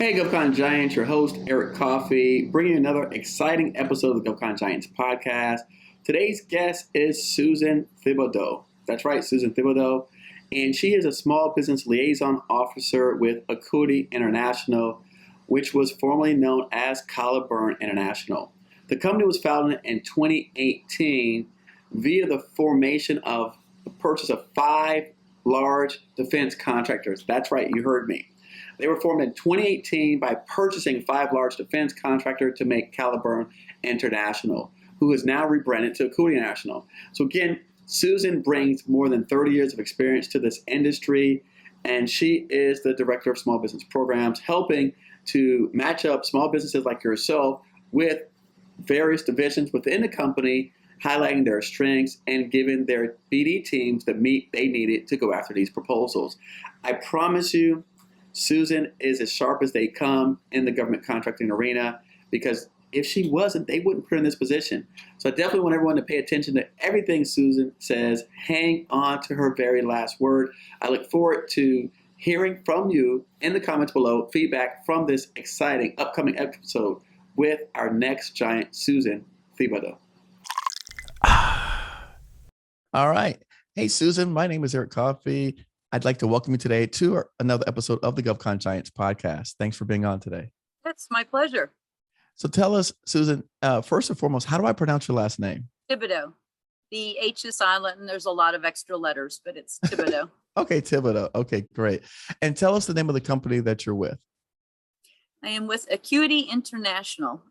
Hey, Govcon Giants, your host, Eric Coffie, bringing you another exciting episode of the Govcon Giants podcast. Today's guest is Susan Thibodeau. That's right, Susan Thibodeau. And she is a small business liaison officer with Acuity International, which was formerly known as Caliburn International. The company was founded in 2018 via the formation of the purchase of 5 large defense contractors. That's right, you heard me. They were formed in 2018 by purchasing 5 large defense contractors to make Caliburn International, who is now rebranded to Acuity International. So again, Susan brings more than 30 years of experience to this industry, and she is the Director of Small Business Programs, helping to match up small businesses like yourself with various divisions within the company, highlighting their strengths and giving their BD teams the meat they needed to go after these proposals. I promise you, Susan is as sharp as they come in the government contracting arena, because if she wasn't, they wouldn't put her in this position. So I definitely want everyone to pay attention to everything Susan says. Hang on to her very last word. I look forward to hearing from you in the comments below, feedback from this exciting upcoming episode with our next giant, Susan Thibodeau. All right. Hey, Susan, my name is Eric Coffie. I'd like to welcome you today to another episode of the Govcon Giants podcast. Thanks for being on today. That's my pleasure. So tell us, Susan, first and foremost, how do I pronounce your last name? Thibodeau. The H is silent and there's a lot of extra letters, but it's Thibodeau. Okay, Thibodeau. Okay, great. And tell us the name of the company that you're with. I am with Acuity International.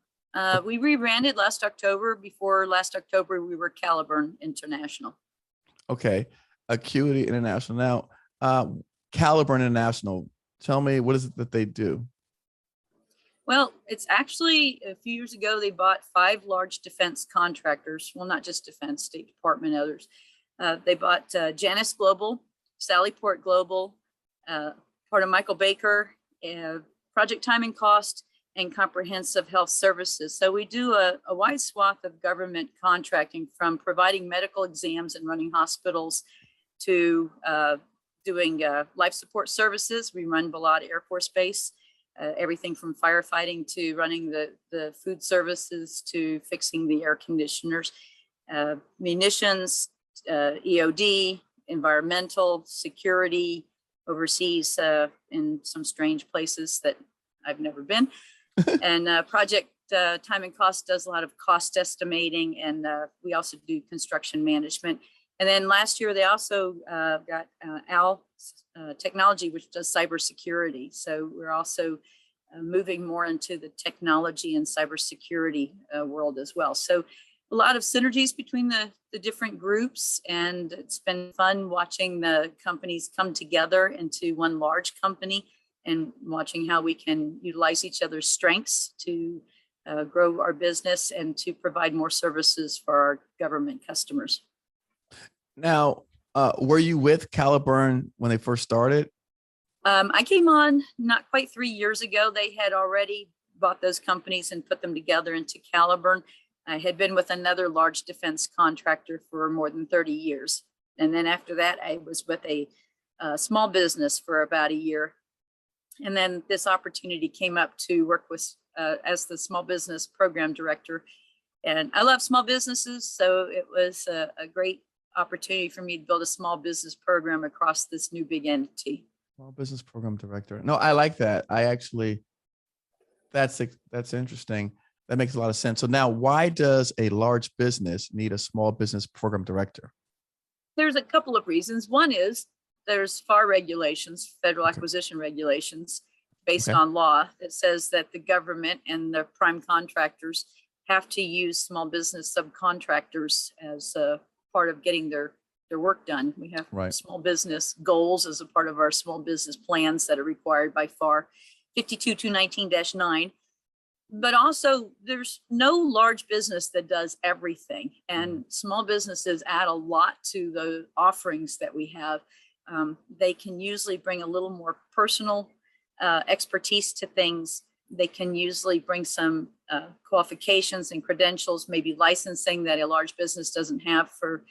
We rebranded last October. Before last October, we were Caliburn International. Okay, Acuity International. Now, Caliburn International, tell me, what is it that they do? Well, it's actually a few years ago, they bought 5 large defense contractors. Well, not just defense, State Department, others. They bought Janus Global, Sallyport Global, part of Michael Baker, Project Time and Cost, and Comprehensive Health Services. So we do a wide swath of government contracting, from providing medical exams and running hospitals to doing life support services. We run Balad Air Force Base, everything from firefighting to running the food services to fixing the air conditioners, munitions, EOD, environmental, security, overseas in some strange places that I've never been. And Project Time and Cost does a lot of cost estimating, and we also do construction management. And then last year, they also got AL Technology, which does cybersecurity. So we're also moving more into the technology and cybersecurity world as well. So a lot of synergies between the different groups, and it's been fun watching the companies come together into one large company and watching how we can utilize each other's strengths to grow our business and to provide more services for our government customers. Now, were you with Caliburn when they first started? I came on not quite 3 years ago. They had already bought those companies and put them together into Caliburn. I had been with another large defense contractor for more than 30 years. And then after that, I was with a small business for about a year. And then this opportunity came up to work with as the small business program director. And I love small businesses, so it was a great opportunity for me to build a small business program across this new big entity. Small business program director. No, I like that. That's interesting. That makes a lot of sense. So now, why does a large business need a small business program director? There's a couple of reasons. One is there's FAR regulations, federal acquisition regulations, based on law that says that the government and the prime contractors have to use small business subcontractors as a part of getting their work done. We have small business goals as a part of our small business plans that are required by FAR 52219-9. But also, there's no large business that does everything, and small businesses add a lot to the offerings that we have. They can usually bring a little more personal expertise to things. They can usually bring some qualifications and credentials, maybe licensing that a large business doesn't have for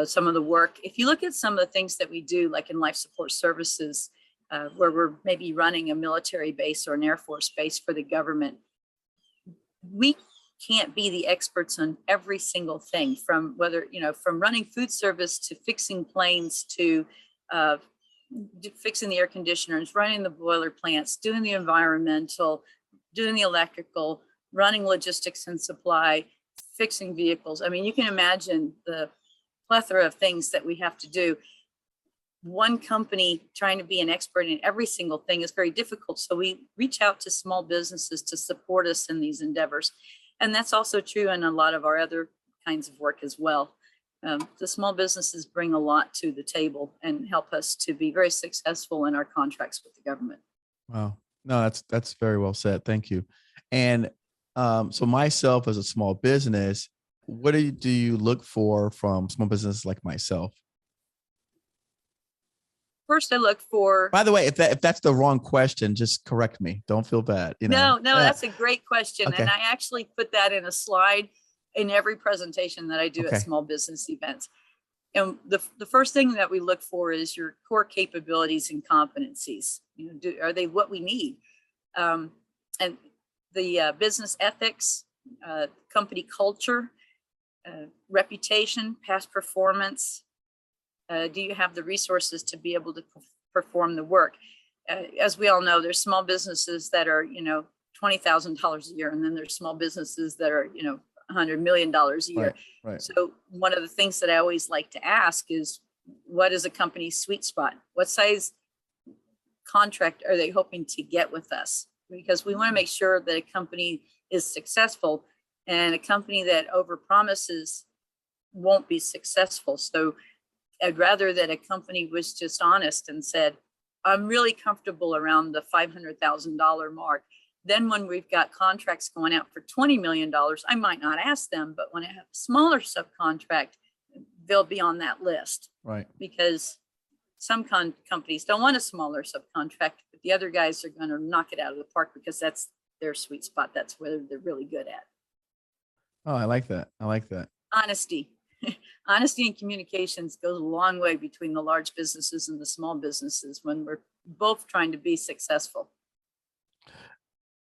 some of the work. If you look at some of the things that we do, like in life support services, where we're maybe running a military base or an Air Force base for the government. We can't be the experts on every single thing, from whether, from running food service to fixing planes to fixing the air conditioners, running the boiler plants, doing the environmental, doing the electrical, running logistics and supply, fixing vehicles. I mean, you can imagine the plethora of things that we have to do. One company trying to be an expert in every single thing is very difficult. So we reach out to small businesses to support us in these endeavors. And that's also true in a lot of our other kinds of work as well. The small businesses bring a lot to the table and help us to be very successful in our contracts with the government. Wow. No, that's very well said. Thank you. And so myself as a small business, what do you look for from small businesses like myself? First, I look for. By the way, if that's the wrong question, just correct me. Don't feel bad. No, that's a great question, okay. And I actually put that in a slide in every presentation that I do Okay. at small business events. And the first thing that we look for is your core capabilities and competencies. Are they what we need? And the business ethics, company culture, reputation, past performance. Do you have the resources to be able to perform the work? As we all know, there's small businesses that are, $20,000 a year, and then there's small businesses that are, $100 million a year. Right. So one of the things that I always like to ask is, what is a company's sweet spot? What size contract are they hoping to get with us? Because we want to make sure that a company is successful, and a company that overpromises won't be successful. So I'd rather that a company was just honest and said, I'm really comfortable around the $500,000 mark. Then when we've got contracts going out for $20 million, I might not ask them, but when I have a smaller subcontract, they'll be on that list. Right. Because some companies don't want a smaller subcontract, but the other guys are going to knock it out of the park because that's their sweet spot. That's where they're really good at. Oh, I like that. Honesty. Honesty and communications goes a long way between the large businesses and the small businesses when we're both trying to be successful.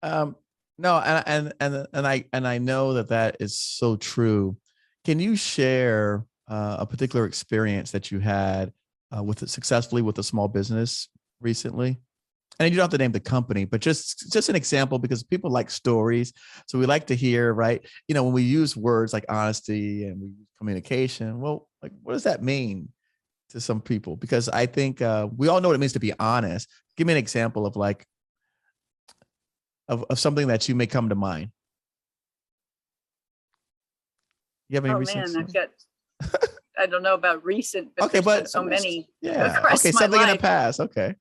No, and I know that is so true. Can you share a particular experience that you had successfully with a small business recently? And you don't have to name the company, but just an example, because people like stories. So we like to hear, right? When we use words like honesty and we use communication, well, like, what does that mean to some people? Because I think we all know what it means to be honest. Give me an example of of something that you may come to mind. You have any recent? Man, I've got, I don't know about recent, but okay, but so many. Yeah. Okay, something in the past. Okay.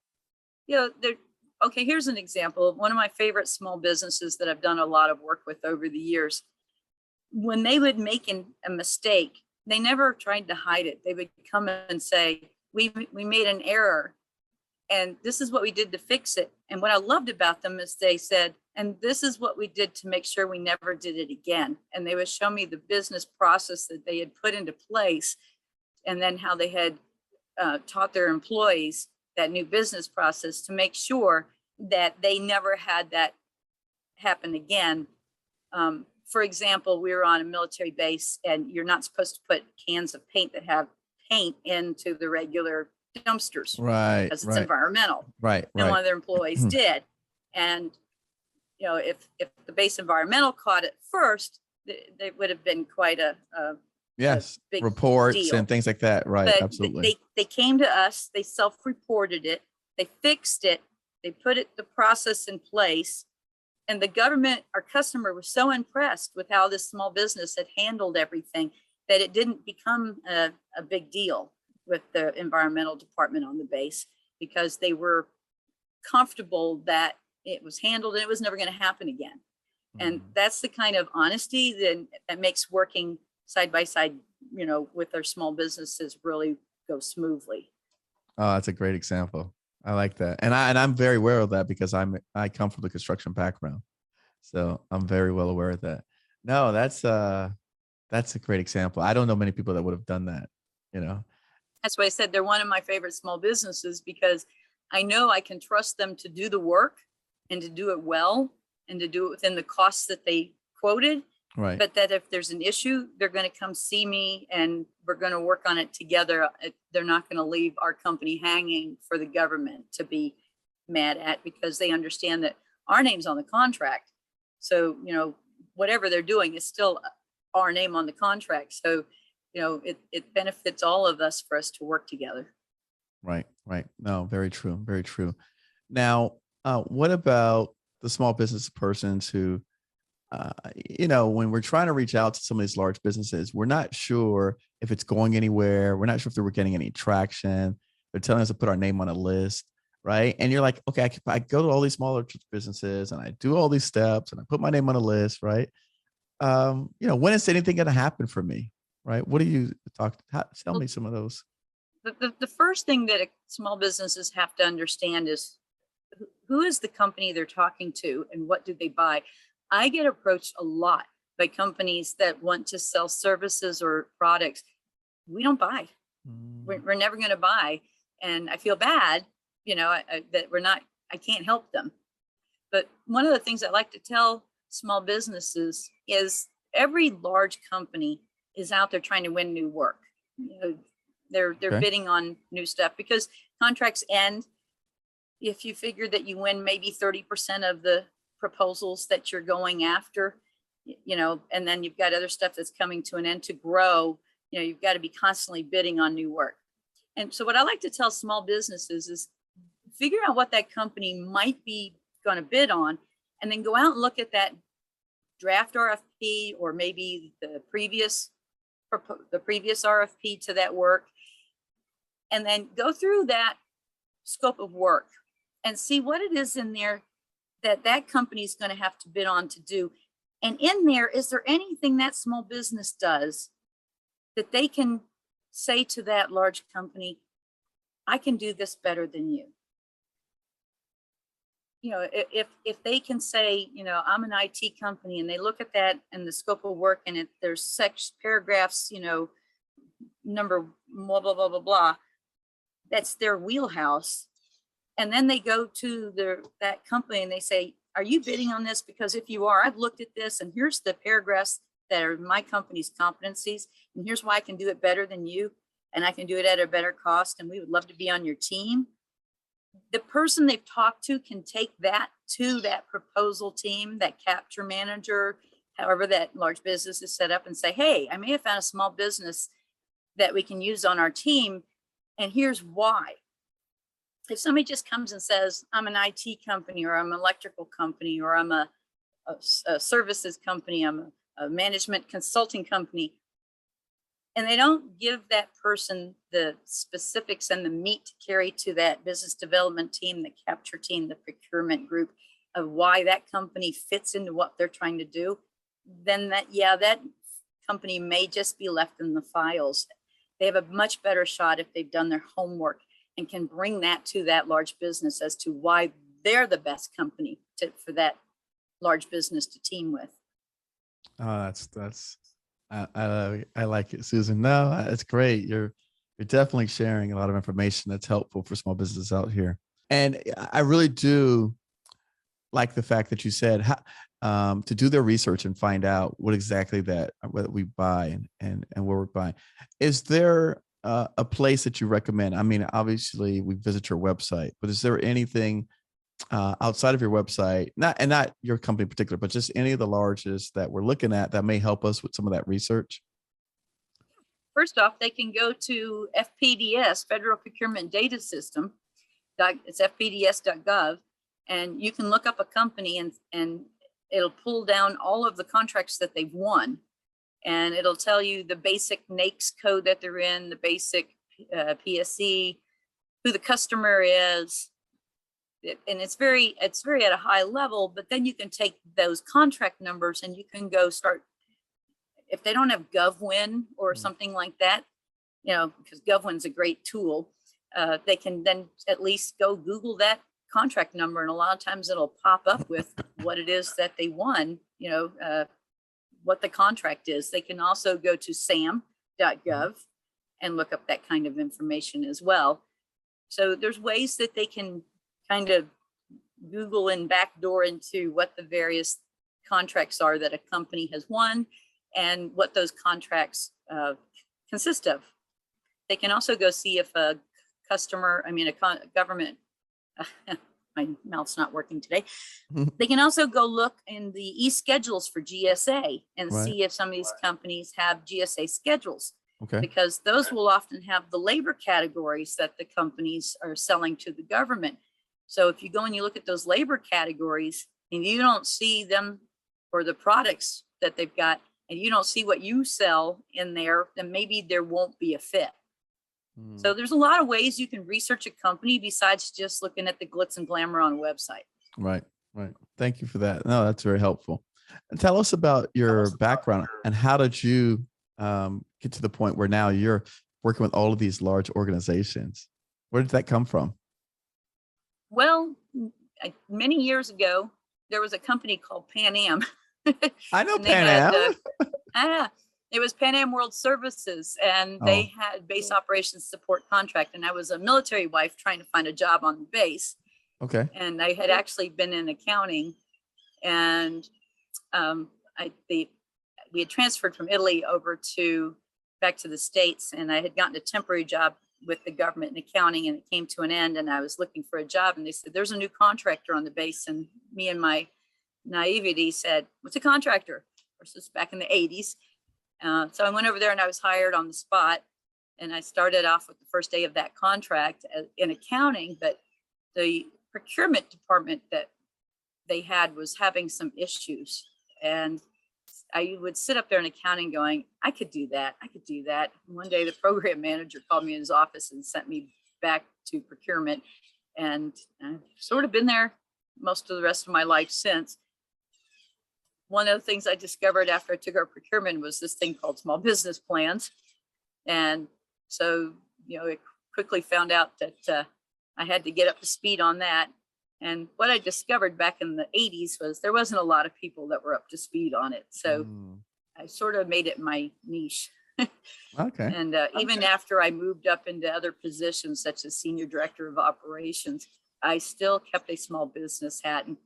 Okay, here's an example of one of my favorite small businesses that I've done a lot of work with over the years. When they would make a mistake, they never tried to hide it. They would come and say, we made an error, and this is what we did to fix it. And what I loved about them is they said, and this is what we did to make sure we never did it again. And they would show me the business process that they had put into place, and then how they had taught their employees that new business process to make sure that they never had that happen again. For example, we were on a military base, and you're not supposed to put cans of paint that have paint into the regular dumpsters, right? Because it's environmental, right? And one of their employees did, and if the base environmental caught it first, they would have been quite a big reports deal. And things like that, right? But absolutely. They came to us, they self-reported it, they fixed it, they put the process in place. And the government, our customer, was so impressed with how this small business had handled everything that it didn't become a big deal with the environmental department on the base, because they were comfortable that it was handled and it was never going to happen again. And that's the kind of honesty that makes working side by side, with our small businesses really go smoothly. Oh, that's a great example. I like that. And I'm very aware of that because I come from the construction background. So I'm very well aware of that. No, that's a great example. I don't know many people that would have done that, That's why I said they're one of my favorite small businesses, because I know I can trust them to do the work and to do it well and to do it within the costs that they quoted. Right. But that if there's an issue, they're going to come see me and we're going to work on it together. They're not going to leave our company hanging for the government to be mad at, because they understand that our name's on the contract. So, whatever they're doing is still our name on the contract. So, it benefits all of us for us to work together. Right. No, very true. Very true. Now, what about the small business persons who, when we're trying to reach out to some of these large businesses, we're not sure if it's going anywhere. We're not sure if we're getting any traction. They're telling us to put our name on a list, right? And you're like, okay, I go to all these smaller businesses and I do all these steps and I put my name on a list, right? When is anything going to happen for me, right? What do you tell me some of those? The first thing that small businesses have to understand is who is the company they're talking to and what do they buy? I get approached a lot by companies that want to sell services or products. We don't buy. We're never going to buy. And I feel bad, that I can't help them. But one of the things I like to tell small businesses is every large company is out there trying to win new work. They're bidding on new stuff because contracts end. If you figure that you win maybe 30% of the proposals that you're going after, and then you've got other stuff that's coming to an end to grow, you've got to be constantly bidding on new work. And so what I like to tell small businesses is figure out what that company might be going to bid on, and then go out and look at that draft RFP or maybe the previous RFP to that work, and then go through that scope of work and see what it is in there that company is going to have to bid on to do. And in there, is there anything that small business does that they can say to that large company, I can do this better than you? If they can say, I'm an IT company, and they look at that and the scope of work, and there's paragraphs, number blah, blah, blah, blah, blah, that's their wheelhouse. And then they go to that company and they say, are you bidding on this? Because if you are, I've looked at this and here's the paragraphs that are my company's competencies. And here's why I can do it better than you. And I can do it at a better cost. And we would love to be on your team. The person they've talked to can take that to that proposal team, that capture manager, however that large business is set up, and say, hey, I may have found a small business that we can use on our team. And here's why. If somebody just comes and says, I'm an IT company, or I'm an electrical company, or I'm a services company, I'm a management consulting company, and they don't give that person the specifics and the meat to carry to that business development team, the capture team, the procurement group, of why that company fits into what they're trying to do, then that company may just be left in the files. They have a much better shot if they've done their homework and can bring that to that large business as to why they're the best company for that large business to team with. Oh, I like it, Susan. No, it's great. You're definitely sharing a lot of information that's helpful for small businesses out here. And I really do like the fact that you said to do their research and find out what exactly what we buy and where we're buying. Is there a place that you recommend? I mean, obviously we visit your website, but is there anything outside of your website, not your company in particular, but just any of the largest that we're looking at that may help us with some of that research? First off, they can go to FPDS, Federal Procurement Data System. It's fpds.gov, and you can look up a company and it'll pull down all of the contracts that they've won. And it'll tell you the basic NAICS code that they're in, the basic PSC, who the customer is. And it's very at a high level, but then you can take those contract numbers and you can go start, if they don't have GovWin or something like that, because GovWin's a great tool, they can then at least go Google that contract number. And a lot of times it'll pop up with what it is that they won, what the contract is. They can also go to sam.gov and look up that kind of information as well. So there's ways that they can kind of Google and backdoor into what the various contracts are that a company has won and what those contracts consist of. They can also go see if a government, my mouth's not working today. They can also go look in the e-schedules for GSA and see if some of these companies have GSA schedules. Okay. Because those will often have the labor categories that the companies are selling to the government. So if you go and you look at those labor categories and you don't see them or the products that they've got, and you don't see what you sell in there, then maybe there won't be a fit. So there's a lot of ways you can research a company besides just looking at the glitz and glamour on a website. Right. Thank you for that. No, that's very helpful. And tell us about your background and how did you get to the point where now you're working with all of these large organizations? Where did that come from? Well, many years ago, there was a company called Pan Am. I know Pan Am. It was Pan Am World Services, and they had base operations support contract. And I was a military wife trying to find a job on the base. Okay. And I had actually been in accounting, and we had transferred from Italy back to the States, and I had gotten a temporary job with the government in accounting, and it came to an end, and I was looking for a job, and they said, there's a new contractor on the base. And me and my naivety said, what's a contractor? Of course, this was back in the 80s. So I went over there and I was hired on the spot, and I started off with the first day of that contract in accounting, but the procurement department that they had was having some issues. And I would sit up there in accounting going, I could do that. And one day the program manager called me in his office and sent me back to procurement. And I've sort of been there most of the rest of my life since. One of the things I discovered after I took our procurement was this thing called small business plans. And so, I quickly found out that I had to get up to speed on that. And what I discovered back in the 80s was there wasn't a lot of people that were up to speed on it. So I sort of made it my niche. Okay. And even after I moved up into other positions, such as senior director of operations, I still kept a small business hat. In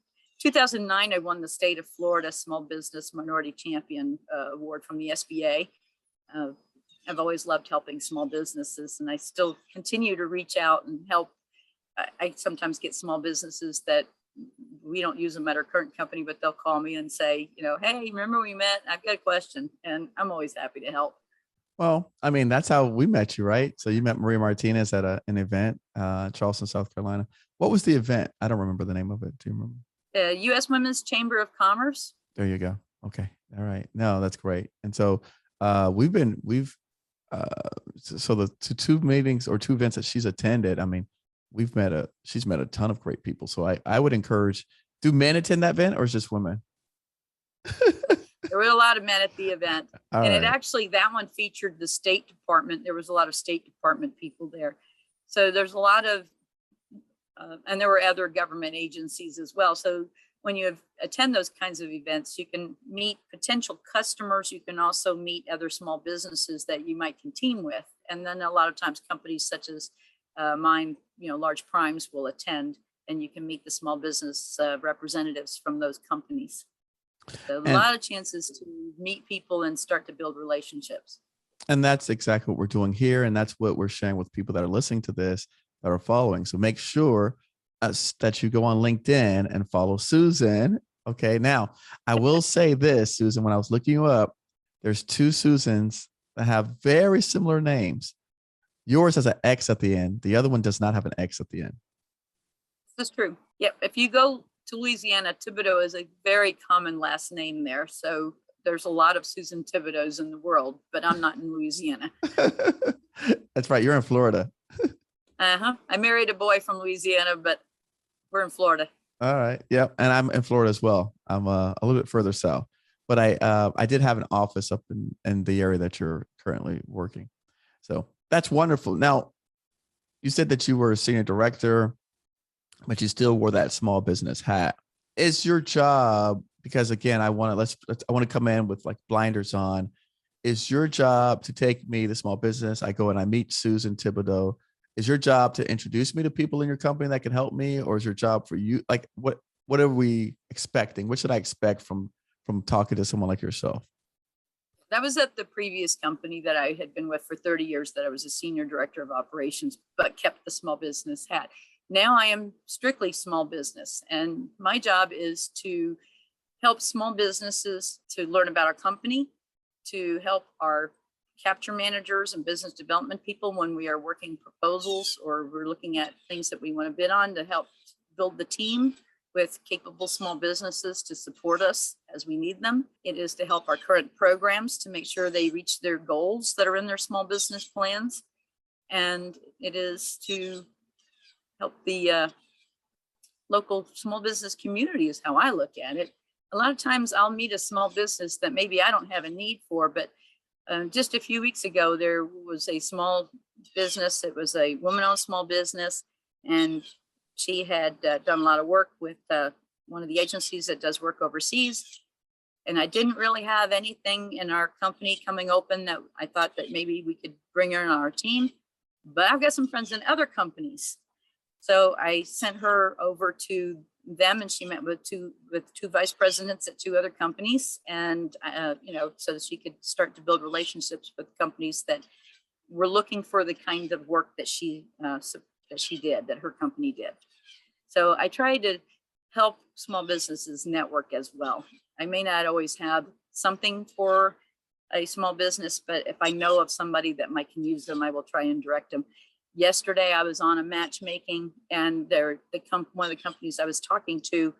2009, I won the state of Florida Small Business Minority Champion Award from the SBA. I've always loved helping small businesses, and I still continue to reach out and help. I sometimes get small businesses that we don't use them at our current company, but they'll call me and say, hey, remember we met? I've got a question, and I'm always happy to help. Well, I mean, that's how we met you, right? So you met Maria Martinez at an event, Charleston, South Carolina. What was the event? I don't remember the name of it. Do you remember? The U.S. Women's Chamber of Commerce. There you go. Okay. All right. No, that's great. And so so the two meetings or two events that she's attended, I mean, she's met a ton of great people. So I would encourage, do men attend that event or is just women? There were a lot of men at the event. It actually, that one featured the State Department. There was a lot of State Department people there. So there's a lot of, and there were other government agencies as well. So when you attend those kinds of events, you can meet potential customers. You can also meet other small businesses that you might can team with. And then a lot of times companies such as mine, large primes will attend, and you can meet the small business representatives from those companies. So a lot of chances to meet people and start to build relationships. And that's exactly what we're doing here. And that's what we're sharing with people that are listening to this, that are following. So make sure that you go on LinkedIn and follow Susan. Okay. Now, I will say this, Susan, when I was looking you up, there's two Susans that have very similar names. Yours has an X at the end. The other one does not have an X at the end. This is true. Yep. If you go to Louisiana, Thibodeau is a very common last name there. So there's a lot of Susan Thibodeaus in the world, but I'm not in Louisiana. That's right. You're in Florida. I married a boy from Louisiana, but we're in Florida. All right. Yep. And I'm in Florida as well. I'm a little bit further south, but I did have an office up in the area that you're currently working. So that's wonderful. Now, you said that you were a senior director, but you still wore that small business hat. Is your job, because again, I want to come in with like blinders on. Is your job to take me, the small business, I go and I meet Susan Thibodeau, is your job to introduce me to people in your company that can help me, or is your job for you? Like, what are we expecting? What should I expect from talking to someone like yourself? That was at the previous company that I had been with for 30 years, that I was a senior director of operations, but kept the small business hat. Now I am strictly small business, and my job is to help small businesses to learn about our company, to help our capture managers and business development people when we are working proposals or we're looking at things that we want to bid on, to help build the team with capable small businesses to support us as we need them. It is to help our current programs to make sure they reach their goals that are in their small business plans. And it is to help the local small business community, is how I look at it. A lot of times I'll meet a small business that maybe I don't have a need for, but just a few weeks ago, there was a small business. It was a woman-owned small business, and she had done a lot of work with one of the agencies that does work overseas. And I didn't really have anything in our company coming open that I thought that maybe we could bring her on our team. But I've got some friends in other companies. So I sent her over to them, and she met with two vice presidents at two other companies, and so that she could start to build relationships with companies that were looking for the kind of work that she did, that her company did. So I try to help small businesses network as well. I may not always have something for a small business, but if I know of somebody that might can use them, I will try and direct them. Yesterday, I was on a matchmaking, and one of the companies I was talking to,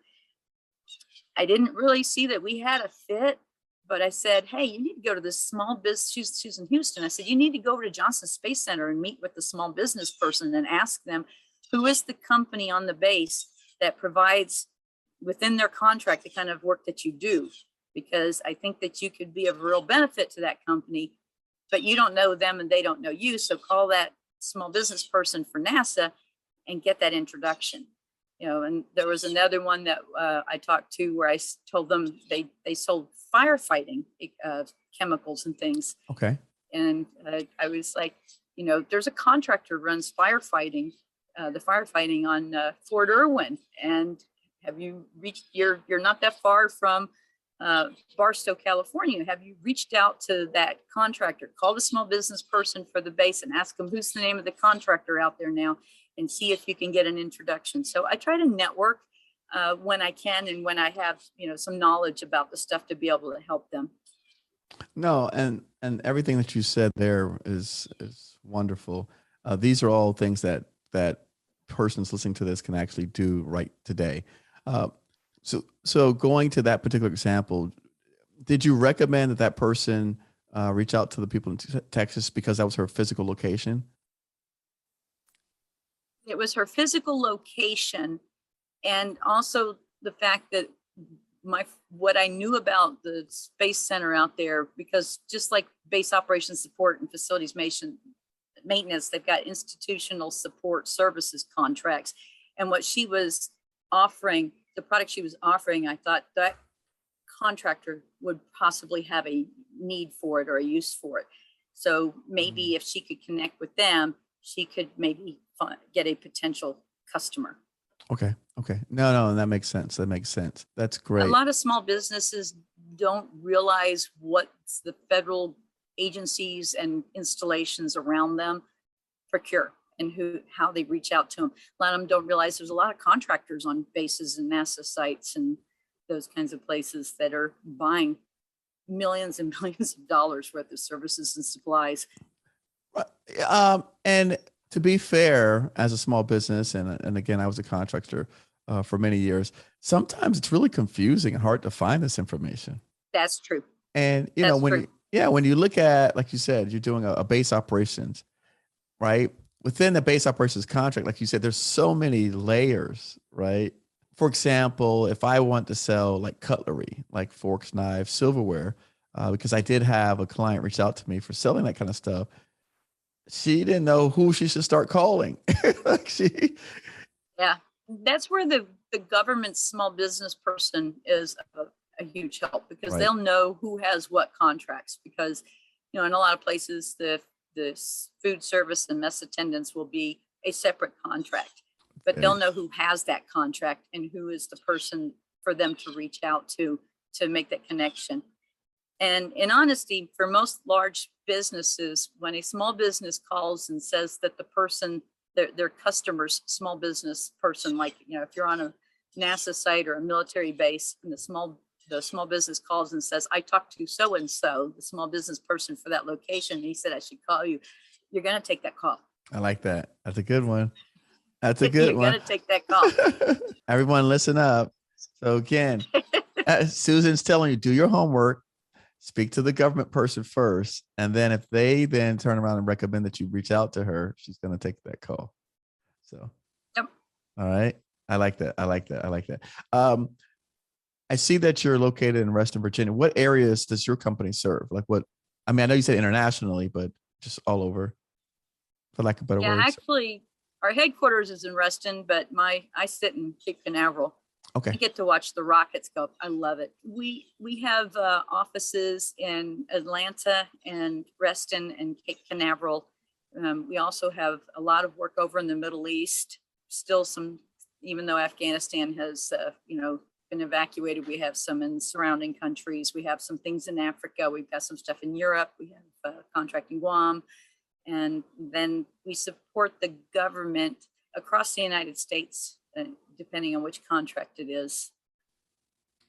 I didn't really see that we had a fit, but I said, hey, you need to go to this small business. She's in Houston. I said, you need to go over to Johnson Space Center and meet with the small business person and ask them, who is the company on the base that provides within their contract the kind of work that you do? Because I think that you could be of real benefit to that company, but you don't know them and they don't know you. So call that small business person for NASA and get that introduction. And there was another one that I talked to where I told them they sold firefighting chemicals and things. Okay. And I was like, there's a contractor runs firefighting, the firefighting on Fort Irwin. And have you reached, you're not that far from Barstow, California. Have you reached out to that contractor? Call the small business person for the base and ask them who's the name of the contractor out there now, and see if you can get an introduction. So I try to network when I can, and when I have some knowledge about the stuff to be able to help them. No, and everything that you said there is wonderful. These are all things that persons listening to this can actually do right today. So going to that particular example, did you recommend that person reach out to the people in Texas because that was her physical location? It was her physical location, and also the fact that what I knew about the Space Center out there, because just like base operations support and facilities maintenance, they've got institutional support services contracts. And what she was offering, the product she was offering, I thought that contractor would possibly have a need for it or a use for it. So maybe if she could connect with them, she could maybe get a potential customer. Okay. No, that makes sense. That's great. A lot of small businesses don't realize what the federal agencies and installations around them procure and how they reach out to them. A lot of them don't realize there's a lot of contractors on bases and NASA sites and those kinds of places that are buying millions and millions of dollars worth of services and supplies. And to be fair, as a small business, and again, I was a contractor for many years, sometimes it's really confusing and hard to find this information. That's true. And when you look at, like you said, you're doing a base operations, right? Within the base operations contract, like you said, there's so many layers, right? For example, if I want to sell like cutlery, like forks, knives, silverware, because I did have a client reach out to me for selling that kind of stuff, she didn't know who she should start calling. Yeah, that's where the government small business person is a huge help, because Right. they'll know who has what contracts, because in a lot of places the food service and mess attendants will be a separate contract, but they'll know who has that contract and who is the person for them to reach out to make that connection. And in honesty, for most large businesses, when a small business calls and says that the person, their customer's small business person, like, if you're on a NASA site or a military base, and the small business calls and says, I talked to so-and-so, the small business person for that location, and he said I should call you, you're going to take that call. I like that. That's a good one. That's a good one. You're going to take that call. Everyone listen up. So again, Susan's telling you, do your homework, speak to the government person first. And then if they then turn around and recommend that you reach out to her, she's going to take that call. So, yep. All right. I like that. I see that you're located in Reston, Virginia. What areas does your company serve? Like what, I mean, I know you said internationally, but just all over, for lack of better words. Yeah, actually, our headquarters is in Reston, but I sit in Cape Canaveral. Okay. I get to watch the rockets go. I love it. We have offices in Atlanta and Reston and Cape Canaveral. We also have a lot of work over in the Middle East. Still some, even though Afghanistan has, been evacuated, we have some in surrounding countries. We have some things in Africa. We've got some stuff in Europe. We have contract in Guam. And then we support the government across the United States, depending on which contract it is.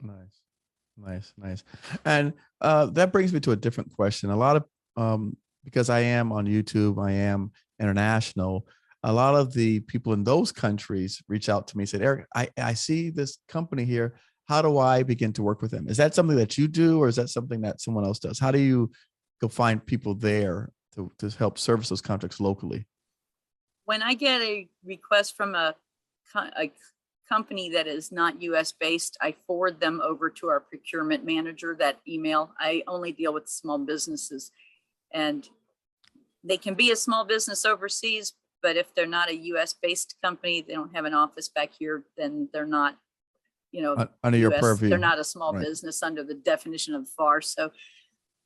Nice. And that brings me to a different question. A lot of, because I am on YouTube, I am international, a lot of the people in those countries reach out to me and said, Eric, I see this company here. How do I begin to work with them? Is that something that you do, or is that something that someone else does? How do you go find people there to help service those contracts locally? When I get a request from a company that is not US based, I forward them over to our procurement manager, that email. I only deal with small businesses, and they can be a small business overseas, but if they're not a US based company, they don't have an office back here, then they're not, under your purview. They're not a small business under the definition of FAR. So,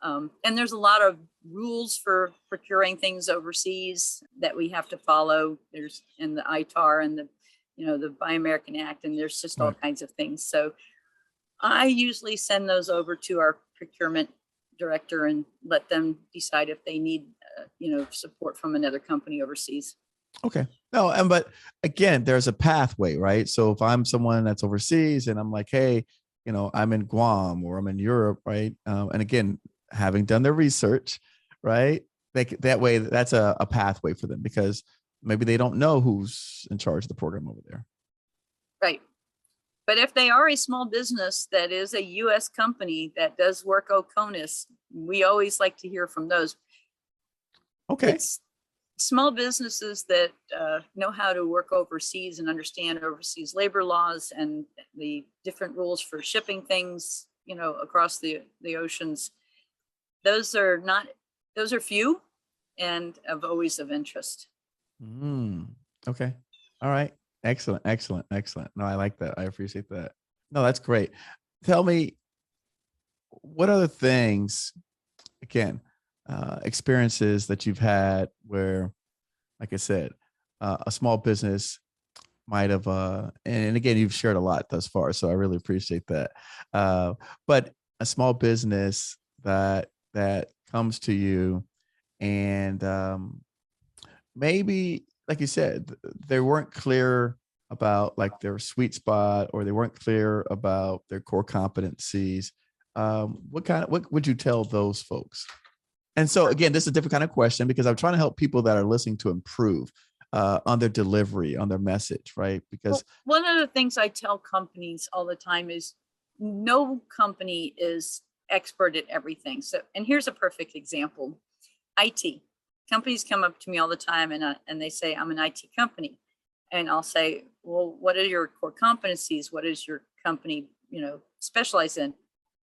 and there's a lot of rules for procuring things overseas that we have to follow. There's in the ITAR and the Buy American Act, and there's just all kinds of things. So I usually send those over to our procurement director and let them decide if they need, support from another company overseas. Okay. No, but again, there's a pathway, right? So if I'm someone that's overseas and I'm like, hey, I'm in Guam or I'm in Europe, right? And again, having done their research, right? That way, that's a pathway for them, because maybe they don't know who's in charge of the program over there. Right. But if they are a small business that is a U.S. company that does work OCONUS, we always like to hear from those. Okay. It's small businesses that know how to work overseas and understand overseas labor laws and the different rules for shipping things, across the oceans. Those are few and always of interest. Okay. All right. Excellent. No, I like that. I appreciate that. No, that's great. Tell me, what other things, again, experiences that you've had where, like I said, a small business might have, and again, you've shared a lot thus far, so I really appreciate that. But a small business that comes to you and maybe, like you said, they weren't clear about like their sweet spot, or they weren't clear about their core competencies. What would you tell those folks? And so again, this is a different kind of question, because I'm trying to help people that are listening to improve on their delivery, on their message, right? Because one of the things I tell companies all the time is no company is expert at everything. So, and here's a perfect example. IT. Companies come up to me all the time and they say, I'm an IT company. And I'll say, well, what are your core competencies? What is your company, specialize in?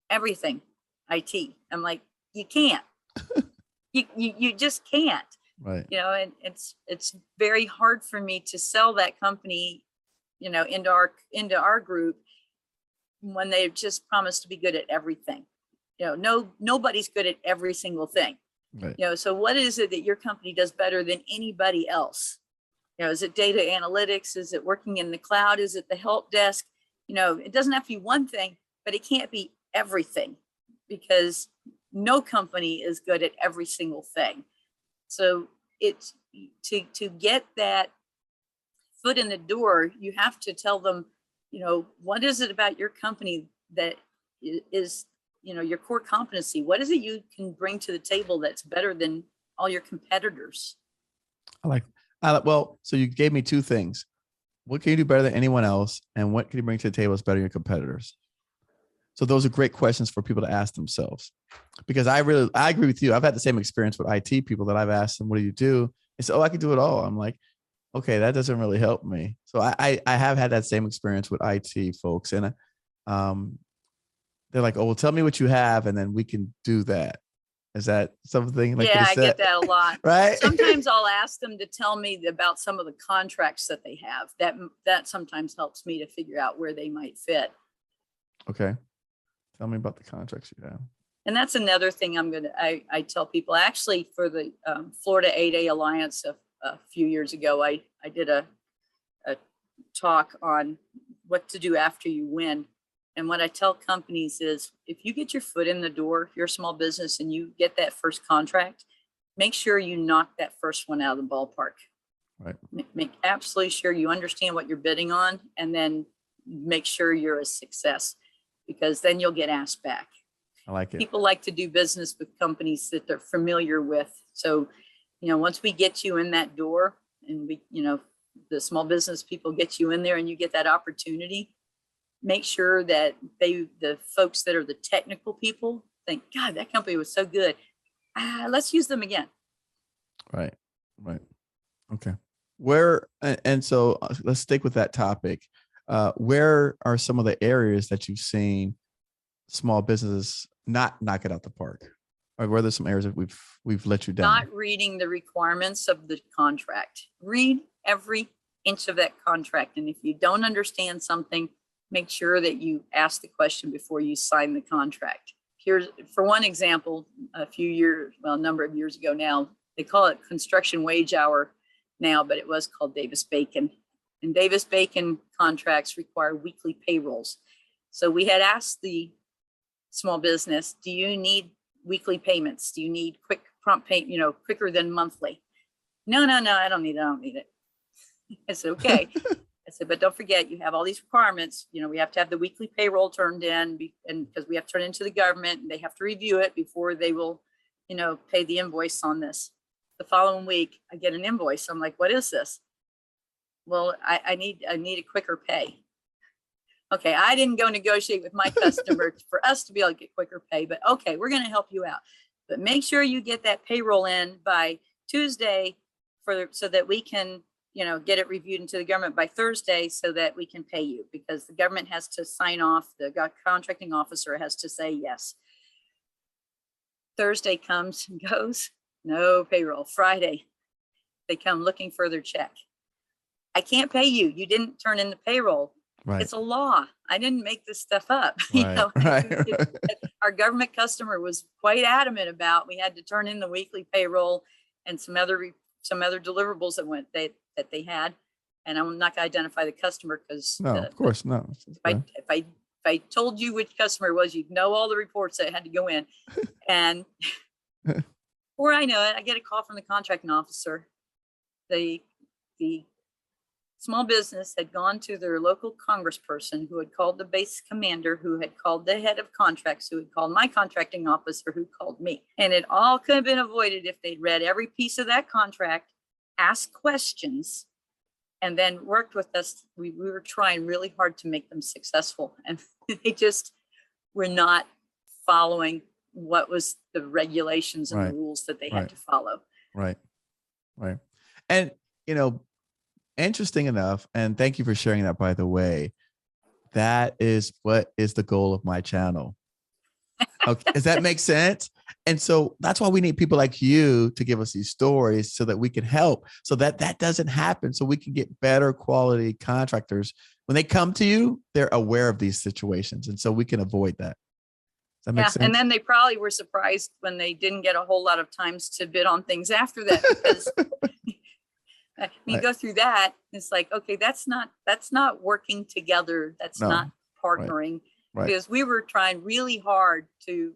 Everything, IT. I'm like, you can't. you just can't. Right. And it's very hard for me to sell that company, into our group when they've just promised to be good at everything. Nobody's good at every single thing. Right. So what is it that your company does better than anybody else? is it data analytics? Is it working in the cloud? Is it the help desk? It doesn't have to be one thing, but it can't be everything, because no company is good at every single thing. So it's to get that foot in the door, you have to tell them, what is it about your company that is, your core competency? What is it you can bring to the table that's better than all your competitors? Well, so you gave me two things. What can you do better than anyone else? And what can you bring to the table that's better than your competitors? So those are great questions for people to ask themselves, because I agree with you. I've had the same experience with IT people that I've asked them, what do you do? They say, oh, I can do it all. I'm like, okay, that doesn't really help me. So I have had that same experience with IT folks. And they're like, oh, well, tell me what you have, and then we can do that. Is that something like I get that a lot. Right? Sometimes I'll ask them to tell me about some of the contracts that they have. That sometimes helps me to figure out where they might fit. Okay. Tell me about the contracts you have. And that's another thing I tell people. Actually, for the Florida 8A Alliance a few years ago, I did a talk on what to do after you win. And what I tell companies is, if you get your foot in the door, you're a small business, and you get that first contract, make sure you knock that first one out of the ballpark. Right. Make absolutely sure you understand what you're bidding on, and then make sure you're a success, because then you'll get asked back. I like it. People like to do business with companies that they're familiar with. So, once we get you in that door, and the small business people get you in there and you get that opportunity, make sure that the folks that are the technical people think, God, that company was so good. Let's use them again. Right. Okay. So let's stick with that topic. Where are some of the areas that you've seen small businesses not knock it out the park? Or where there's some areas that we've let you down? Not reading the requirements of the contract. Read every inch of that contract. And if you don't understand something, make sure that you ask the question before you sign the contract. Here's, for one example, a number of years ago now, they call it construction wage hour now, but it was called Davis-Bacon. And Davis-Bacon contracts require weekly payrolls. So we had asked the small business, do you need weekly payments? Do you need quick prompt pay, quicker than monthly? No, I don't need it. I said, okay. I said, but don't forget, you have all these requirements. We have to have the weekly payroll turned in, and because we have to turn it into the government, and they have to review it before they will, pay the invoice on this. The following week, I get an invoice. I'm like, what is this? Well, I need a quicker pay. Okay, I didn't go negotiate with my customer for us to be able to get quicker pay, but okay, we're going to help you out. But make sure you get that payroll in by Tuesday so that we can get it reviewed into the government by Thursday so that we can pay you, because the government has to sign off. The contracting officer has to say yes. Thursday comes and goes, no payroll. Friday, they come looking for their check. I can't pay you. You didn't turn in the payroll. Right. It's a law. I didn't make this stuff up. Right. Our government customer was quite adamant about, we had to turn in the weekly payroll and some other deliverables that they had, and I'm not going to identify the customer because of course no. If I told you which customer it was, you'd know all the reports that had to go in, and before I know it, I get a call from the contracting officer. The small business had gone to their local congressperson, who had called the base commander, who had called the head of contracts, who had called my contracting officer, who called me. And it all could have been avoided if they'd read every piece of that contract, asked questions, and then worked with us. We were trying really hard to make them successful, and they just were not following what was the regulations and the rules that they had to follow. Right. And, interesting enough, and thank you for sharing that, by the way, that is what is the goal of my channel. Okay. Does that make sense? And so that's why we need people like you to give us these stories so that we can help, so that that doesn't happen, so we can get better quality contractors. When they come to you, they're aware of these situations, and so we can avoid that. Does that make sense? And then they probably were surprised when they didn't get a whole lot of times to bid on things after that, because I mean, go through that. It's like, okay, that's not working together. That's No. not partnering. Right. Because we were trying really hard to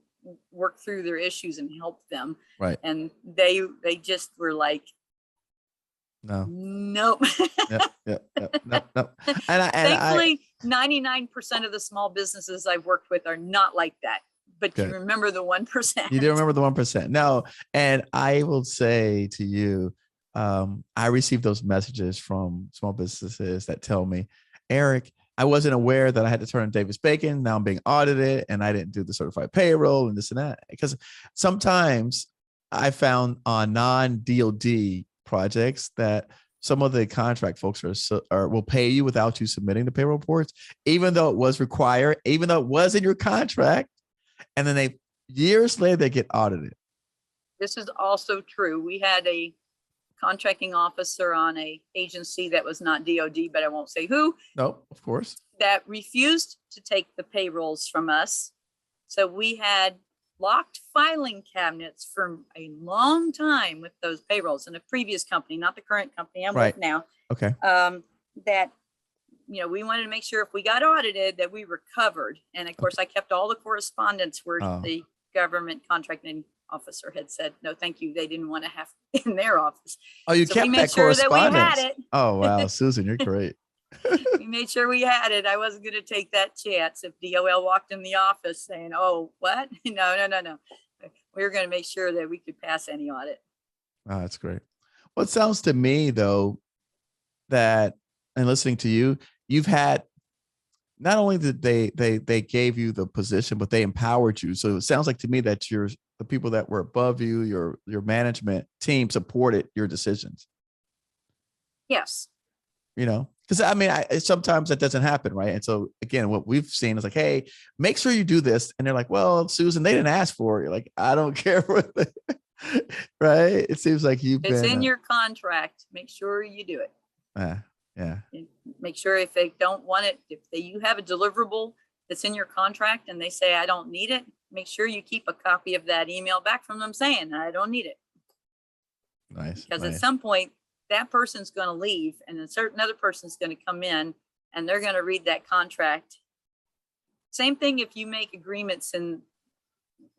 work through their issues and help them. Right. And they just were like, no. Nope. Yep. Nope. And thankfully, 99% of the small businesses I've worked with are not like that. But good. You remember the 1%. You do remember the 1%. No. And I will say to you, I received those messages from small businesses that tell me, Eric, I wasn't aware that I had to turn in Davis Bacon. Now I'm being audited and I didn't do the certified payroll and this and that. Because sometimes I found on non-DOD projects that some of the contract folks will pay you without you submitting the payroll reports, even though it was required, even though it was in your contract. And then years later, they get audited. This is also true. We had a contracting officer on a agency that was not DOD, but I won't say who. No, of course. That refused to take the payrolls from us. So we had locked filing cabinets for a long time with those payrolls in a previous company, not the current company I'm with now. Okay. That, we wanted to make sure if we got audited that we were covered. And of course, I kept all the correspondence where the government contracting officer had said, no, thank you. They didn't want to have in their office. Oh, you kept that correspondence. That we had it. Oh, wow. Susan, you're great. We made sure we had it. I wasn't going to take that chance if DOL walked in the office saying, oh, what? No. We were going to make sure that we could pass any audit. Oh, that's great. Well, it sounds to me, though, that, and listening to you, you've had, not only did they gave you the position, but they empowered you. So it sounds like to me that the people that were above you, your management team supported your decisions. Yes. Because I mean, sometimes that doesn't happen, right? And so again, what we've seen is like, hey, make sure you do this. And they're like, well, Susan, they didn't ask for it. You're like, I don't care what right? It seems like it's in your contract. Make sure you do it. Yeah. And make sure if they don't want it, you have a deliverable that's in your contract and they say, I don't need it, make sure you keep a copy of that email back from them saying, I don't need it. Nice. Because at some point, that person's going to leave and a certain other person's going to come in and they're going to read that contract. Same thing if you make agreements, and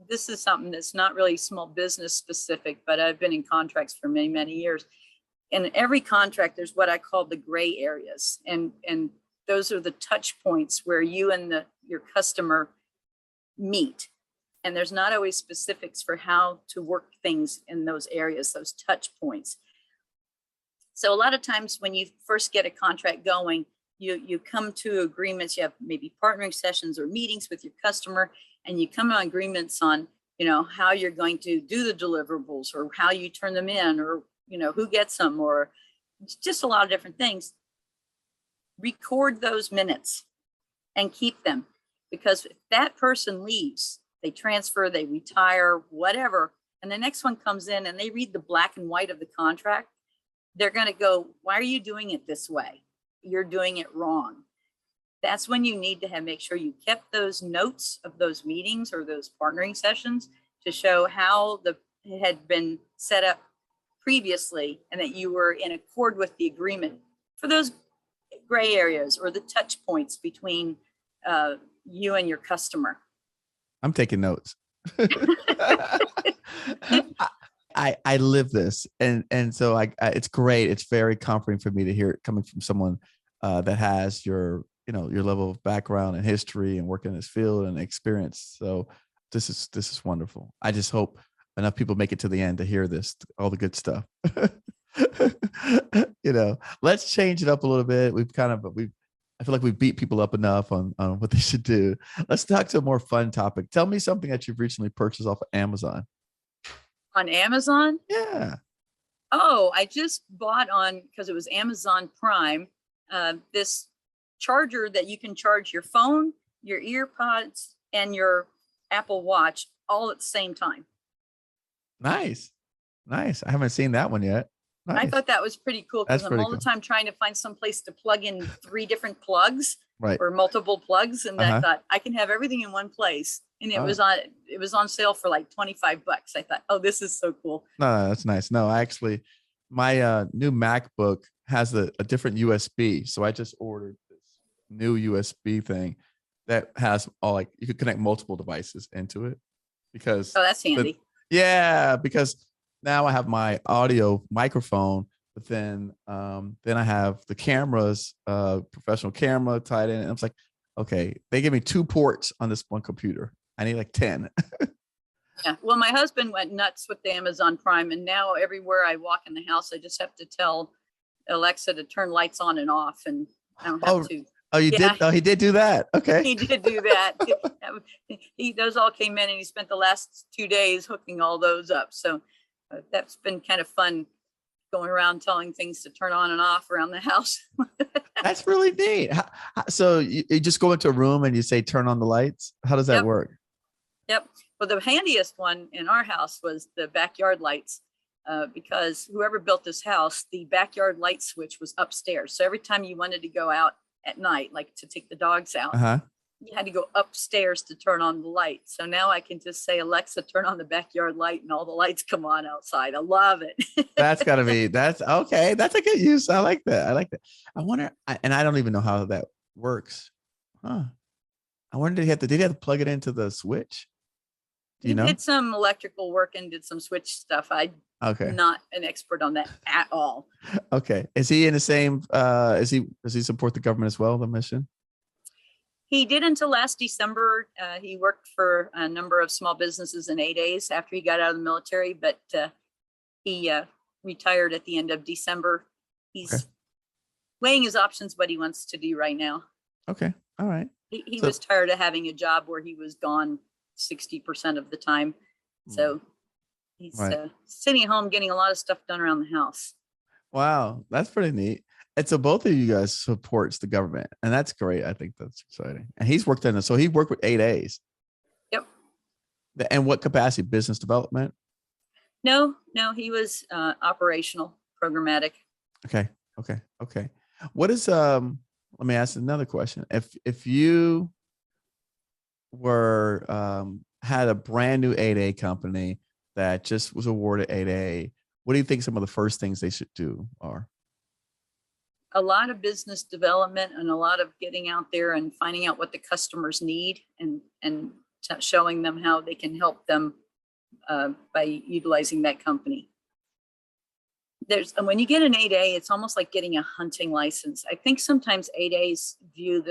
this is something that's not really small business specific, but I've been in contracts for many, many years. In every contract, there's what I call the gray areas. And those are the touch points where you and your customer meet. And there's not always specifics for how to work things in those areas, those touch points. So a lot of times when you first get a contract going, you come to agreements, you have maybe partnering sessions or meetings with your customer, and you come on agreements on, how you're going to do the deliverables or how you turn them in, or, who gets them, or just a lot of different things. Record those minutes and keep them, because if that person leaves, they transfer, they retire, whatever, and the next one comes in and they read the black and white of the contract, they're going to go, why are you doing it this way? You're doing it wrong. That's when you need to make sure you kept those notes of those meetings or those partnering sessions to show how it had been set up previously and that you were in accord with the agreement for those gray areas or the touch points between you and your customer. I'm taking notes. I live this, and so I it's great. It's very comforting for me to hear it coming from someone that has your level of background and history and work in this field and experience. So this is wonderful. I just hope enough people make it to the end to hear this, all the good stuff. Let's change it up a little bit. I feel like we've beat people up enough on what they should do. Let's talk to a more fun topic. Tell me something that you've recently purchased off of Amazon. On Amazon? Yeah. Oh, I just bought because it was Amazon Prime, this charger that you can charge your phone, your earpods, and your Apple Watch all at the same time. Nice. I haven't seen that one yet. Nice. I thought that was pretty cool because I'm all the time trying to find some place to plug in 3 different plugs, right, or multiple plugs. And I thought I can have everything in one place. And it was on sale for like $25. I thought, oh, this is so cool. No, that's nice. No, My new MacBook has a different USB. So I just ordered this new USB thing that has all like you could connect multiple devices into it because Oh, that's handy. because now I have my audio microphone, but then I have the cameras, professional camera tied in. And I was like, okay, they give me 2 ports on this one computer. I need like 10. Yeah. Well, my husband went nuts with the Amazon Prime, and now everywhere I walk in the house, I just have to tell Alexa to turn lights on and off, and I don't have Oh, to. oh, you Yeah, did? Oh, he did do that. Okay. he did do that. Those all came in, and he spent the last 2 days hooking all those up. So that's been kind of fun going around telling things to turn on and off around the house. That's really neat. So you just go into a room and you say, turn on the lights. How does that Yep. work? Yep. Well, the handiest one in our house was the backyard lights, because whoever built this house, the backyard light switch was upstairs. So every time you wanted to go out at night, like to take the dogs out, Uh-huh. you had to go upstairs to turn on the light. So now I can just say, Alexa, turn on the backyard light, and all the lights come on outside. I love it. That's okay. That's a good use. I like that. I like that. I wonder, and I don't even know how that works. Huh. I wonder, did he have to plug it into the switch? Do He you know? did some electrical work and did some switch stuff. I'm Okay. not an expert on that at all. Okay. Is he in the same, does he support the government as well, the mission? He did until last December. He worked for a number of small businesses in 8 days after he got out of the military, but he retired at the end of December. He's Okay. weighing his options, what he wants to do right now. Okay. All right. He So- was tired of having a job where he was gone 60% of the time. So he's Right. sitting at home getting a lot of stuff done around the house. Wow. That's pretty neat. And so both of you guys supports the government, and that's great. I think that's exciting. And he's worked in it. So he worked with 8As. Yep. And what capacity? Business development? No, he was operational, programmatic. Okay. Okay. What is let me ask another question. If you were had a brand new 8A company that just was awarded 8A, what do you think some of the first things they should do are? A lot of business development and a lot of getting out there and finding out what the customers need and showing them how they can help them by utilizing that company. And when you get an 8A, it's almost like getting a hunting license. I think sometimes 8As view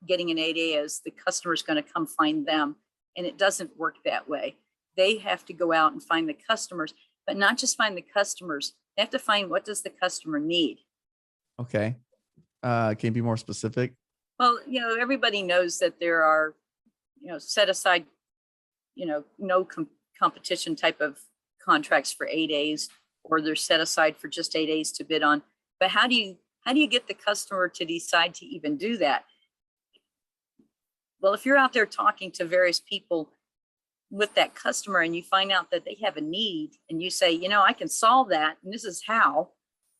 getting an 8A as the customer's going to come find them, and it doesn't work that way. They have to go out and find the customers, but not just find the customers. They have to find, what does the customer need? Okay. Can you be more specific? Well, everybody knows that there are, set aside, no competition type of contracts for 8As, or they're set aside for just 8As to bid on. But how do you get the customer to decide to even do that? Well, if you're out there talking to various people with that customer and you find out that they have a need and you say, I can solve that, and this is how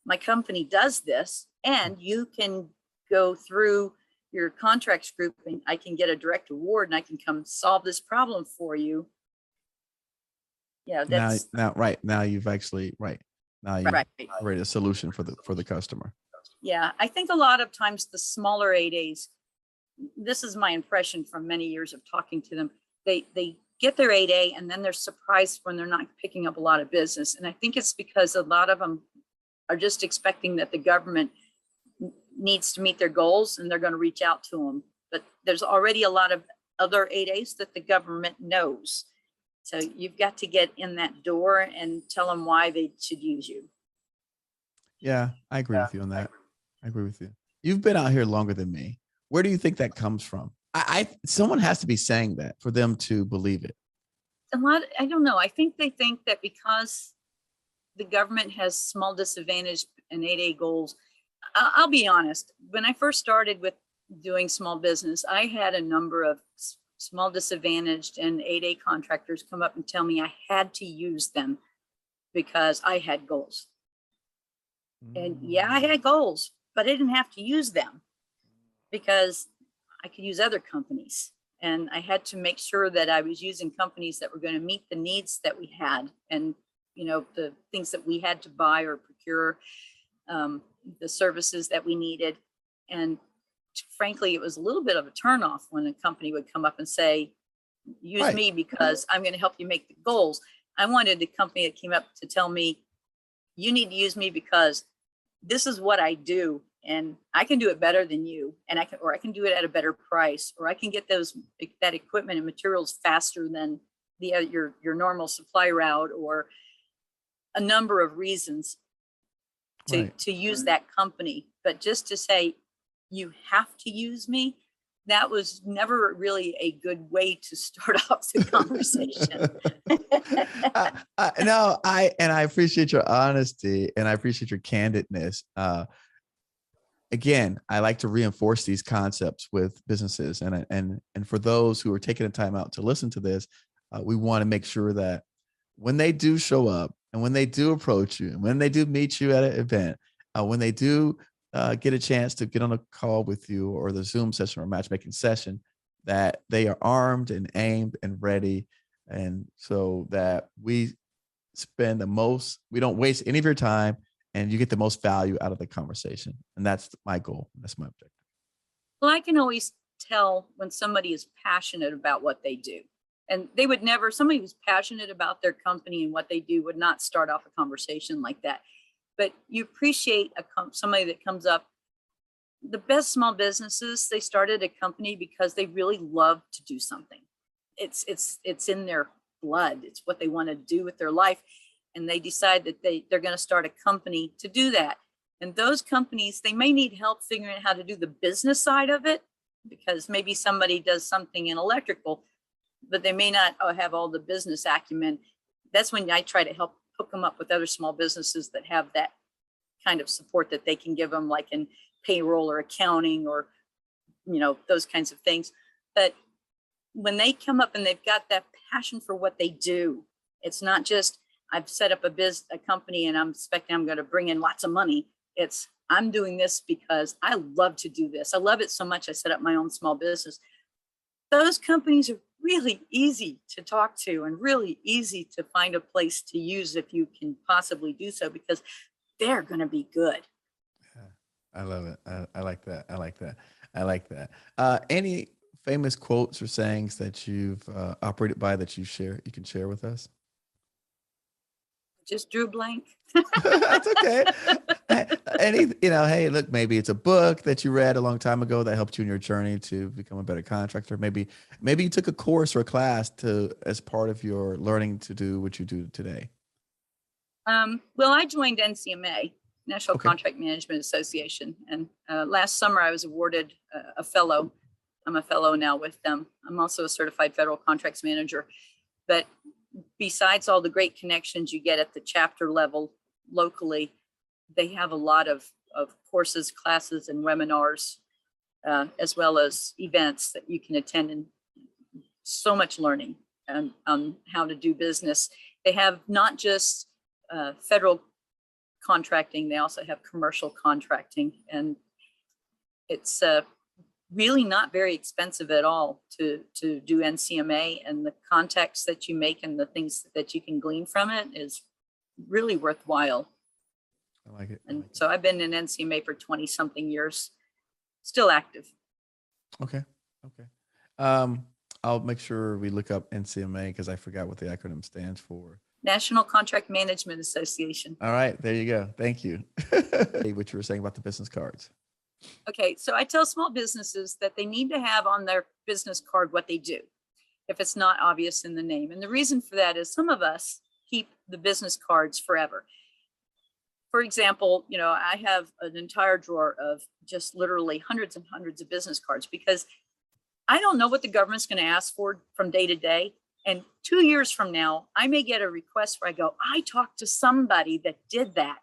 my company does this, and you can go through your contracts group and I can get a direct award and I can come solve this problem for you. Yeah, that's now you've actually now you've created a solution for the customer. Yeah, I think a lot of times the smaller 8As, this is my impression from many years of talking to them, they get their 8A and then they're surprised when they're not picking up a lot of business. And I think it's because a lot of them are just expecting that the government needs to meet their goals and they're going to reach out to them. But there's already a lot of other 8As that the government knows. So you've got to get in that door and tell them why they should use you. Yeah, I agree with you on that. I agree with you. You've been out here longer than me. Where do you think that comes from? Someone has to be saying that for them to believe it. I don't know. I think they think that because the government has small disadvantage and 8A goals. I'll be honest. When I first started with doing small business, I had a number of small disadvantaged and 8A contractors come up and tell me I had to use them because I had goals. And yeah, I had goals, but I didn't have to use them because I could use other companies. And I had to make sure that I was using companies that were going to meet the needs that we had. And the things that we had to buy or procure, the services that we needed. And frankly, it was a little bit of a turnoff when a company would come up and say, use Right. me because I'm going to help you make the goals. I wanted a company that came up to tell me, you need to use me because this is what I do, and I can do it better than you, and I can do it at a better price, or I can get that equipment and materials faster than your normal supply route, or a number of reasons to use that company. But just to say you have to use me, that was never really a good way to start off the conversation. I appreciate your honesty, and I appreciate your candidness. Again, I like to reinforce these concepts with businesses, and for those who are taking the time out to listen to this, we want to make sure that when they do show up, and when they do approach you, and when they do meet you at an event, when they do get a chance to get on a call with you or the Zoom session or matchmaking session, that they are armed and aimed and ready, and so that we don't waste any of your time, and you get the most value out of the conversation. And that's my goal. That's my objective. Well, I can always tell when somebody is passionate about what they do. And they would never, somebody who's passionate about their company and what they do would not start off a conversation like that. But you appreciate somebody that comes up. The best small businesses, they started a company because they really love to do something. It's in their blood. It's what they want to do with their life. And they decide that they're going to start a company to do that. And those companies, they may need help figuring out how to do the business side of it, because maybe somebody does something in electrical, but they may not have all the business acumen. That's when I try to help hook them up with other small businesses that have that kind of support that they can give them, like in payroll or accounting or, those kinds of things. But when they come up and they've got that passion for what they do, it's not just, I've set up a company and I'm expecting I'm going to bring in lots of money. It's, I'm doing this because I love to do this. I love it so much I set up my own small business. Those companies are really easy to talk to and really easy to find a place to use if you can possibly do so, because they're going to be good. Yeah, I love it. I like that. I like that. I like that. Any famous quotes or sayings that you've operated by that you can share with us? Just drew a blank. That's okay. Hey, look, maybe it's a book that you read a long time ago that helped you in your journey to become a better contractor. Maybe you took a course or a class as part of your learning to do what you do today. Well, I joined NCMA, National Contract Management Association, and last summer I was awarded a fellow. I'm a fellow now with them. I'm also a certified federal contracts manager. But besides all the great connections you get at the chapter level locally, they have a lot of courses, classes, and webinars, as well as events that you can attend, and so much learning on how to do business. They have not just federal contracting, they also have commercial contracting, and it's really not very expensive at all to do NCMA, and the contacts that you make and the things that you can glean from it is really worthwhile. I like it. And so I've been in NCMA for 20 something years, still active. Okay. I'll make sure we look up NCMA because I forgot what the acronym stands for. National Contract Management Association. All right, there you go. Thank you. What you were saying about the business cards. Okay, so I tell small businesses that they need to have on their business card what they do, if it's not obvious in the name. And the reason for that is some of us keep the business cards forever. For example, I have an entire drawer of just literally hundreds and hundreds of business cards, because I don't know what the government's going to ask for from day to day. And 2 years from now, I may get a request where I go, I talked to somebody that did that.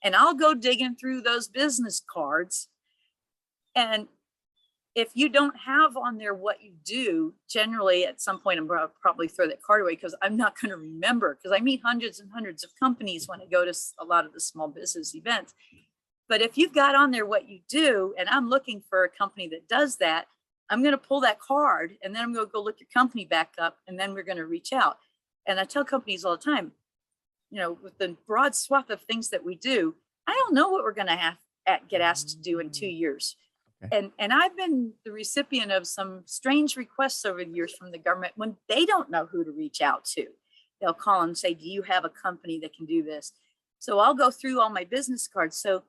And I'll go digging through those business cards. And if you don't have on there what you do, generally at some point, I'm going to probably throw that card away because I'm not going to remember, because I meet hundreds and hundreds of companies when I go to a lot of the small business events. But if you've got on there what you do, and I'm looking for a company that does that, I'm going to pull that card, and then I'm going to go look your company back up, and then we're going to reach out. And I tell companies all the time, with the broad swath of things that we do, I don't know what we're going to get asked to do in 2 years. Okay. And I've been the recipient of some strange requests over the years from the government when they don't know who to reach out to. They'll call and say, do you have a company that can do this? So I'll go through all my business cards. So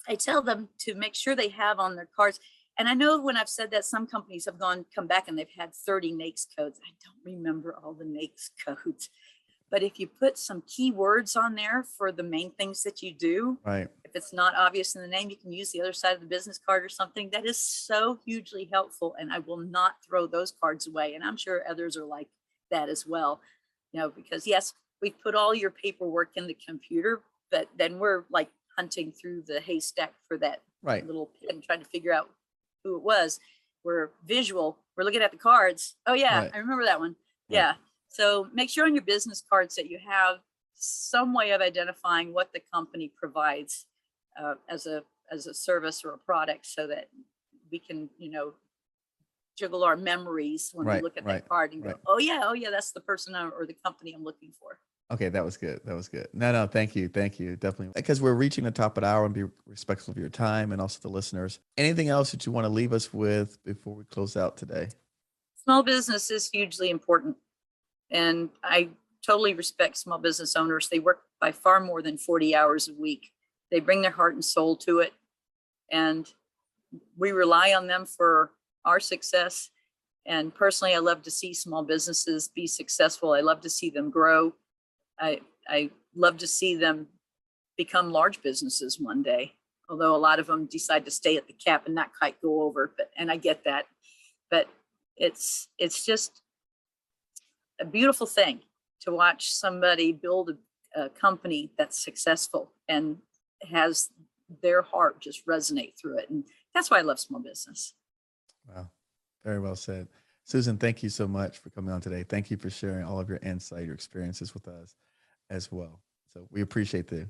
I tell them to make sure they have on their cards. And I know when I've said that, some companies have come back and they've had 30 NAICS codes. I don't remember all the NAICS codes. But if you put some keywords on there for the main things that you do, Right. if it's not obvious in the name, you can use the other side of the business card or something. That is so hugely helpful. And I will not throw those cards away. And I'm sure others are like that as well, because yes, we put all your paperwork in the computer, but then we're like hunting through the haystack for that Right. little pin, trying to figure out who it was. We're visual. We're looking at the cards. Oh yeah, Right. I remember that one. Right. Yeah. So make sure on your business cards that you have some way of identifying what the company provides as a service or a product, so that we can, jiggle our memories when we Right, look at right, that card and right. go, oh yeah, that's the person or the company I'm looking for. Okay, that was good. That was good. No, thank you. Definitely. Because we're reaching the top of the hour, and be respectful of your time and also the listeners. Anything else that you want to leave us with before we close out today? Small business is hugely important. And I totally respect small business owners. They work by far more than 40 hours a week. They bring their heart and soul to it. And we rely on them for our success. And personally, I love to see small businesses be successful. I love to see them grow. I love to see them become large businesses one day, although a lot of them decide to stay at the cap and not quite go over. And I get that. But it's just a beautiful thing to watch somebody build a company that's successful and has their heart just resonate through it. And that's why I love small business. Wow. Very well said. Susan, thank you so much for coming on today. Thank you for sharing all of your insight, your experiences with us as well. So we appreciate the